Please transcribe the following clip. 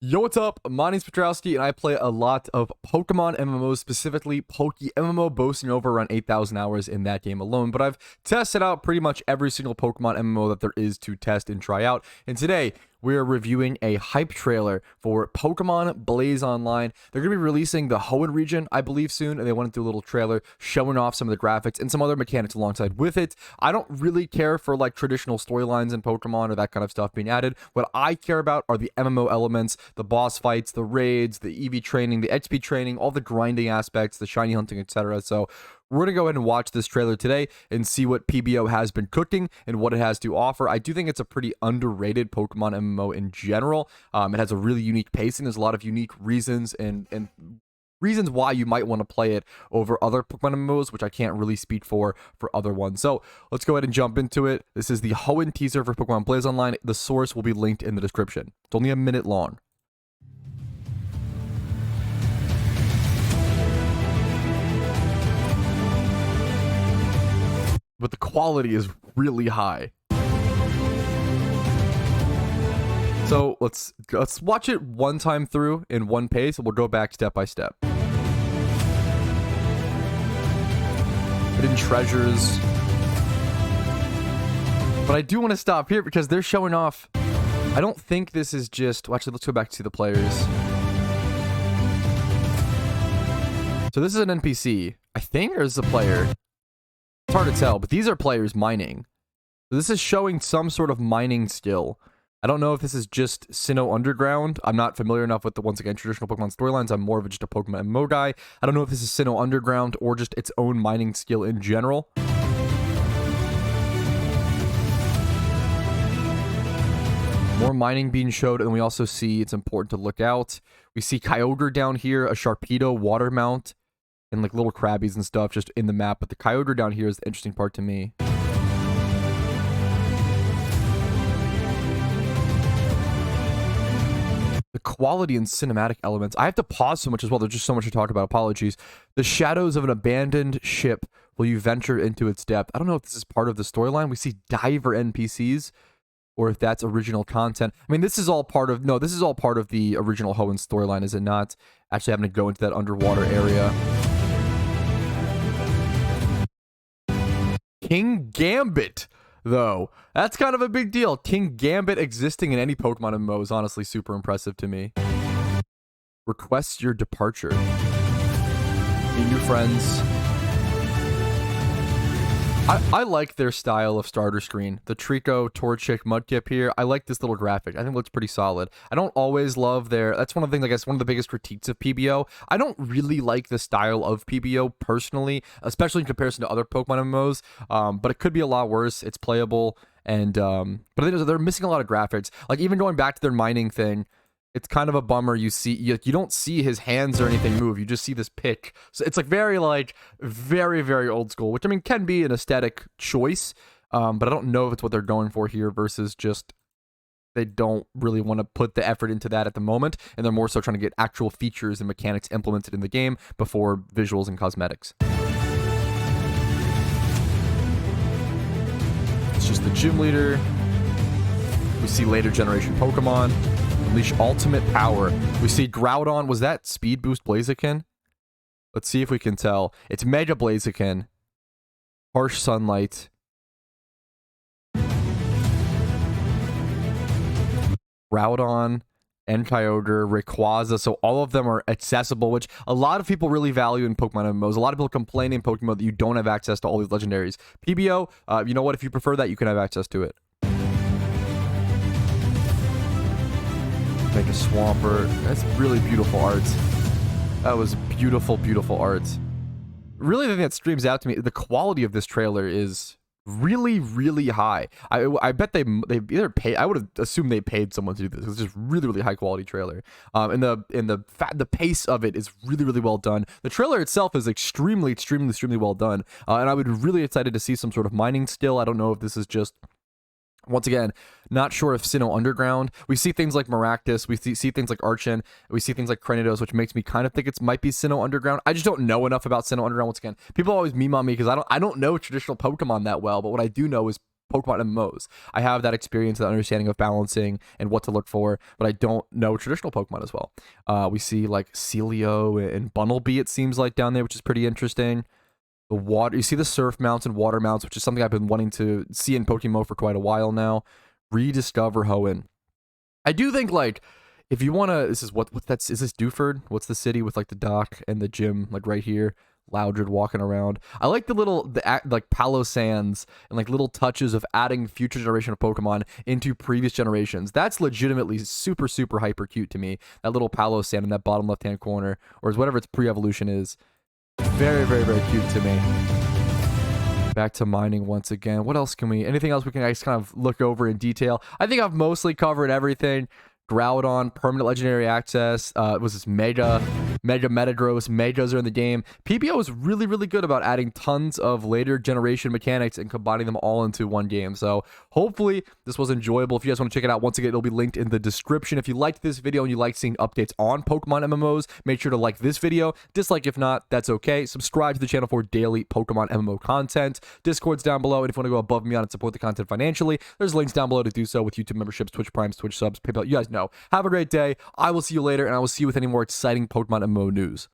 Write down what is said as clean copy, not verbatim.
Yo, what's up? My name's Patrouski, and I play a lot of Pokemon MMOs, specifically PokeMMO, boasting over around 8,000 hours in that game alone. But I've tested out pretty much every single Pokemon MMO that there is to test and try out. And today, we are reviewing a hype trailer for Pokemon Blaze Online. They're going to be releasing the Hoenn region, I believe, soon, and they went through a little trailer showing off some of the graphics and some other mechanics alongside with it. I don't really care for like traditional storylines in Pokemon or that kind of stuff being added. What I care about are the MMO elements, the boss fights, the raids, the EV training, the XP training, all the grinding aspects, the shiny hunting, etc. So we're going to go ahead and watch this trailer today and see what PBO has been cooking and what it has to offer. I do think it's a pretty underrated Pokemon MMO in general. It has a really unique pacing. There's a lot of unique reasons and reasons why you might want to play it over other Pokemon MMOs, which I can't really speak for other ones. So let's go ahead and jump into it. This is the Hoenn teaser for Pokemon Blaze Online. The source will be linked in the description. It's only a minute long. But the quality is really high. So let's watch it one time through in one pace, and we'll go back step by step. Hidden treasures. But I do want to stop here because they're showing off. I don't think this is just... Well, actually, let's go back to the players. So this is an NPC, I think, or is this a player? It's hard to tell, but these are players mining. So this is showing some sort of mining skill. I don't know if this is just Sinnoh Underground. I'm not familiar enough with the, once again, traditional Pokemon storylines. I'm more of just a PokeMMO guy. I don't know if this is Sinnoh Underground or just its own mining skill in general. More mining being showed, and we also see it's important to look out. We see Kyogre down here, a Sharpedo water mount, and like little crabbies and stuff just in the map. But the Kyogre down here is the interesting part to me. The quality and cinematic elements. I have to pause so much as well. There's just so much to talk about. Apologies. The shadows of an abandoned ship. Will you venture into its depth? I don't know if this is part of the storyline. We see diver NPCs, or if that's original content. I mean, this is all part of... No, this is all part of the original Hoenn storyline, is it not? Actually having to go into that underwater area. King Gambit, though. That's kind of a big deal. King Gambit existing in any Pokemon MMO is honestly super impressive to me. Request your departure. Meet new friends. I like their style of starter screen. The Trico, Torchic, Mudkip here. I like this little graphic. I think it looks pretty solid. I don't always love their... That's one of the things, I guess, one of the biggest critiques of PBO. I don't really like the style of PBO personally, especially in comparison to other Pokemon MMOs. But it could be a lot worse. It's playable. And but they're missing a lot of graphics. Like, even going back to their mining thing, it's kind of a bummer. You see, you don't see his hands or anything move. You just see this pick. So it's like very old school, which I mean can be an aesthetic choice. But I don't know if it's what they're going for here versus just they don't really want to put the effort into that at the moment, and they're more so trying to get actual features and mechanics implemented in the game before visuals and cosmetics. It's just the gym leader. We see later generation Pokemon. Unleash ultimate power. We see Groudon. Was that Speed Boost Blaziken? Let's see if we can tell. It's Mega Blaziken. Harsh Sunlight. Groudon and Kyogre, Rayquaza. So all of them are accessible, which a lot of people really value in Pokemon MMOs. A lot of people complain in Pokemon that you don't have access to all these legendaries. PBO, you know what? If you prefer that, you can have access to it. Make a Swampert. That's really beautiful art. That was beautiful, beautiful art. Really, the thing that streams out to me, the quality of this trailer is really, really high. I bet they either paid. I would have assumed they paid someone to do this. It's just really, really high quality trailer. And the pace of it is really, really well done. The trailer itself is extremely, extremely, extremely well done. And I would be really excited to see some sort of mining skill. I don't know if this is just... Once again, not sure if Sinnoh Underground. We see things like Maractus. We see things like Archon. We see things like Cranidos, which makes me kind of think it might be Sinnoh Underground. I just don't know enough about Sinnoh Underground. Once again, people always meme on me because I don't know traditional Pokemon that well. But what I do know is Pokemon MMOs. I have that experience, that understanding of balancing and what to look for, but I don't know traditional Pokemon as well. We see like Celio and Bunnelby, it seems like, down there, which is pretty interesting. The water, you see the surf mounts and water mounts, which is something I've been wanting to see in PokeMMO for quite a while now. Rediscover Hoenn. I do think, like, if you want to, this is is this Dewford? What's the city with like the dock and the gym, like right here? Loudred walking around. I like like Palo Sands and like little touches of adding future generation of Pokemon into previous generations. That's legitimately super, super hyper cute to me. That little Palo Sand in that bottom left hand corner, or whatever its pre-evolution is. Very, very, very cute to me. Back to mining once again. What else anything else we can kind of look over in detail? I think I've mostly covered everything. Groudon, permanent legendary access. Was this Mega Metagross? Megas are in the game. PBO is really, really good about adding tons of later generation mechanics and combining them all into one game. So hopefully this was enjoyable. If you guys want to check it out, once again, it'll be linked in the description. If you liked this video and you like seeing updates on Pokemon MMOs, make sure to like this video. Dislike if not, that's okay. Subscribe to the channel for daily Pokemon MMO content. Discord's down below, and if you want to go above and beyond and support the content financially, there's links down below to do so, with YouTube memberships, Twitch Primes, Twitch subs, PayPal. You guys know. Have a great day. I will see you later, and I will see you with any more exciting Pokemon MMO news.